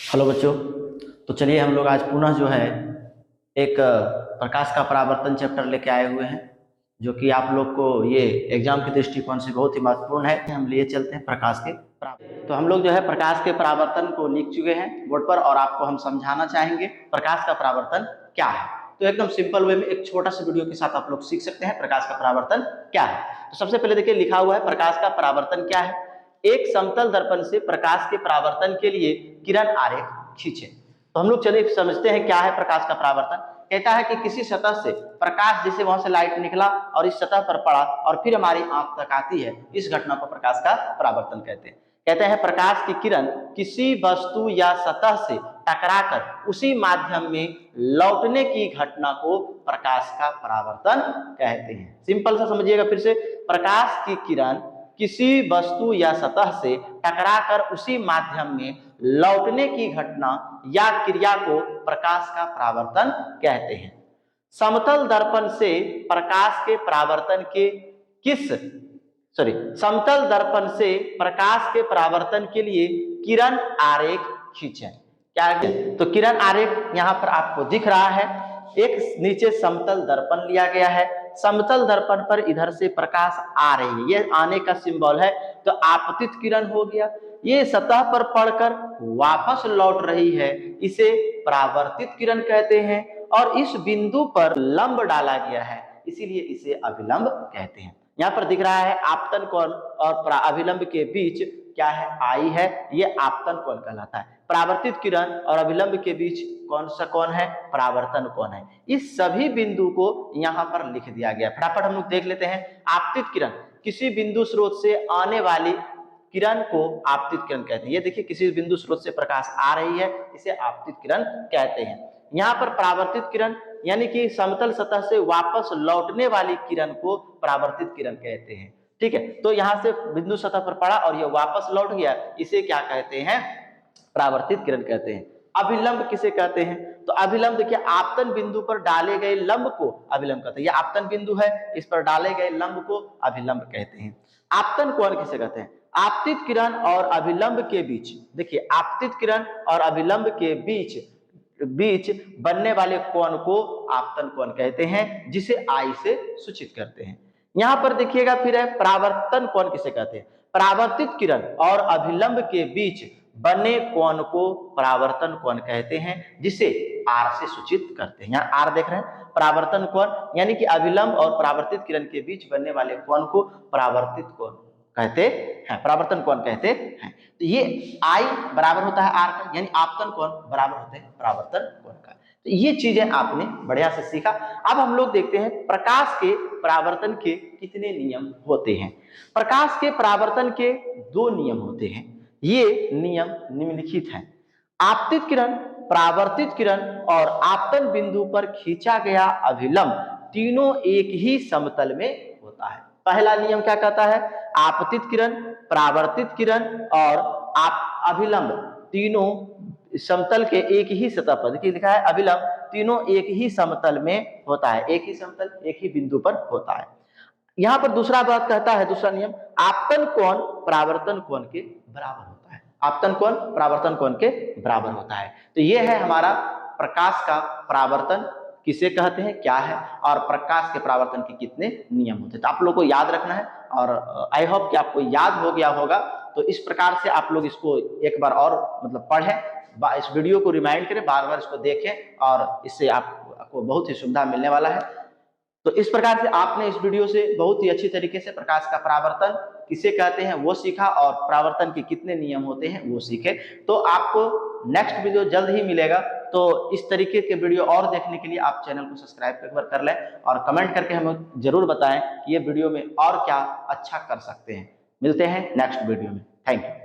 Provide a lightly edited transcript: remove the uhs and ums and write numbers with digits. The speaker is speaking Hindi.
हेलो बच्चों। तो चलिए हम लोग आज पुनः जो है एक प्रकाश का परावर्तन चैप्टर लेके आए हुए हैं, जो कि आप लोग को ये एग्जाम के दृष्टिकोण से बहुत ही महत्वपूर्ण है। हम लिए चलते हैं प्रकाश के परावर्तन। तो हम लोग जो है प्रकाश के परावर्तन को लिख चुके हैं बोर्ड पर और आपको हम समझाना चाहेंगे प्रकाश का परावर्तन क्या है। तो एकदम सिंपल वे में एक छोटा सा वीडियो के साथ आप लोग सीख सकते हैं प्रकाश का परावर्तन क्या है। तो सबसे पहले देखिए लिखा हुआ है प्रकाश का परावर्तन क्या है। एक समतल दर्पण से प्रकाश के परावर्तन के लिए किरण आरेख खींचे। तो हम लोग चलिए समझते हैं क्या है प्रकाश का परावर्तन। कहता है कि किसी सतह से प्रकाश, जैसे वहां से लाइट निकला और इस सतह पर पड़ा और फिर हमारी आंख तक आती है, इस घटना को प्रकाश का परावर्तन कहते हैं। कहते हैं प्रकाश की किरण किसी वस्तु या सतह से टकराकर उसी माध्यम में लौटने की घटना को प्रकाश का परावर्तन कहते हैं। सिंपल सा समझिएगा फिर से। प्रकाश की किरण किसी वस्तु या सतह से टकराकर उसी माध्यम में लौटने की घटना या क्रिया को प्रकाश का परावर्तन कहते हैं। समतल दर्पण से प्रकाश के परावर्तन के समतल दर्पण से प्रकाश के परावर्तन के लिए किरण आरेख खींचें। क्या है? तो किरण आरेख यहाँ पर आपको दिख रहा है। एक नीचे समतल दर्पण लिया गया है, समतल दर्पण पर इधर से प्रकाश आ रही है, ये आने का सिंबल है। तो आपतित किरण हो गया, ये सतह पर पड़कर वापस लौट रही है, इसे परावर्तित किरण कहते हैं। और इस बिंदु पर लंब डाला गया है, इसीलिए इसे अभिलंब कहते हैं। यहाँ पर दिख रहा है आपतन कोण और अभिलंब के बीच क्या है, आई है, ये आपतन कोण कहलाता है। परावर्तित किरण और अभिलंब के बीच कौन सा कोण है, परावर्तन कोण है। इस सभी बिंदु को यहाँ पर लिख दिया गया। फटाफट हम लोग देख लेते हैं। आपतित किरण किसी बिंदु स्रोत से आने वाली किरण को आपतित किरण कहते हैं। ये देखिए किसी बिंदु स्रोत से प्रकाश आ रही है, इसे आपतित किरण कहते हैं। यहाँ पर परावर्तित किरण यानी कि समतल सतह से वापस लौटने वाली किरण को परावर्तित किरण कहते हैं। ठीक है, तो यहाँ से बिंदु सतह पर पड़ा और ये वापस लौट गया, इसे क्या कहते हैं, परावर्तित किरण कहते हैं। अभिलंब किसे कहते हैं, तो अभिलंब देखिए आपतन बिंदु पर डाले गए लंब को अभिलंब कहते हैं। ये आपतन बिंदु है, इस पर डाले गए लंब को अभिलंब कहते हैं। आपतन कोण किसे कहते हैं, आपतित किरण और अभिलंब के बीच, देखिए आपतित किरण और अभिलंब के बीच बनने वाले कोण को आपतन कोण कहते हैं, जिसे आई से सूचित करते हैं। यहां पर देखिएगा फिर है परावर्तन कोण किसे कहते हैं, परावर्तित किरण और अभिलंब के बीच बने कोण को परावर्तन कोण कहते हैं, जिसे आर से सूचित करते हैं। यहाँ आर देख रहे हैं, परावर्तन कोण यानी कि अभिलंब और परावर्तित किरण के बीच बनने वाले कोण को परावर्तित कोण कहते हैं, परावर्तन कोण कहते हैं। तो ये आई बराबर होता है आर का, यानी आपतन कोण बराबर होते हैं परावर्तन कोण का। तो ये चीजें आपने बढ़िया से सीखा। अब हम लोग देखते हैं प्रकाश के परावर्तन के कितने नियम होते हैं। प्रकाश के परावर्तन के 2 नियम होते हैं। ये नियम निम्नलिखित हैं। आपतित किरण, परावर्तित किरण और आपतन बिंदु पर खींचा गया अभिलंब तीनों एक ही समतल में होता है। पहला नियम क्या कहता है, आपतित किरण, परावर्तित किरण और अभिलंब तीनों समतल के एक ही सतह पर, देखिए लिखा है अभिलंब तीनों एक ही समतल में होता है, एक ही समतल एक ही बिंदु पर होता है। यहां पर दूसरा बात कहता है, दूसरा नियम, आपतन कोण परावर्तन कोण के बराबर होता है। आपतन कोण परावर्तन कोण के बराबर होता है। तो ये है हमारा प्रकाश का परावर्तन किसे कहते हैं, क्या है, और प्रकाश के परावर्तन के कितने नियम होते हैं। तो आप लोग को याद रखना है और आई होप कि आपको याद हो गया होगा। तो इस प्रकार से आप लोग इसको एक बार और मतलब पढ़ें, इस वीडियो को रिमाइंड करें, बार बार इसको देखें और इससे आपको बहुत ही सुविधा मिलने वाला है। तो इस प्रकार से आपने इस वीडियो से बहुत ही अच्छी तरीके से प्रकाश का परावर्तन किसे कहते हैं वो सीखा और परावर्तन के कितने नियम होते हैं वो सीखे। तो आपको नेक्स्ट वीडियो जल्द ही मिलेगा। तो इस तरीके के वीडियो और देखने के लिए आप चैनल को सब्सक्राइब एक बार कर लें और कमेंट करके हमें जरूर बताएं कि ये वीडियो में और क्या अच्छा कर सकते हैं। मिलते हैं नेक्स्ट वीडियो में। Thank you.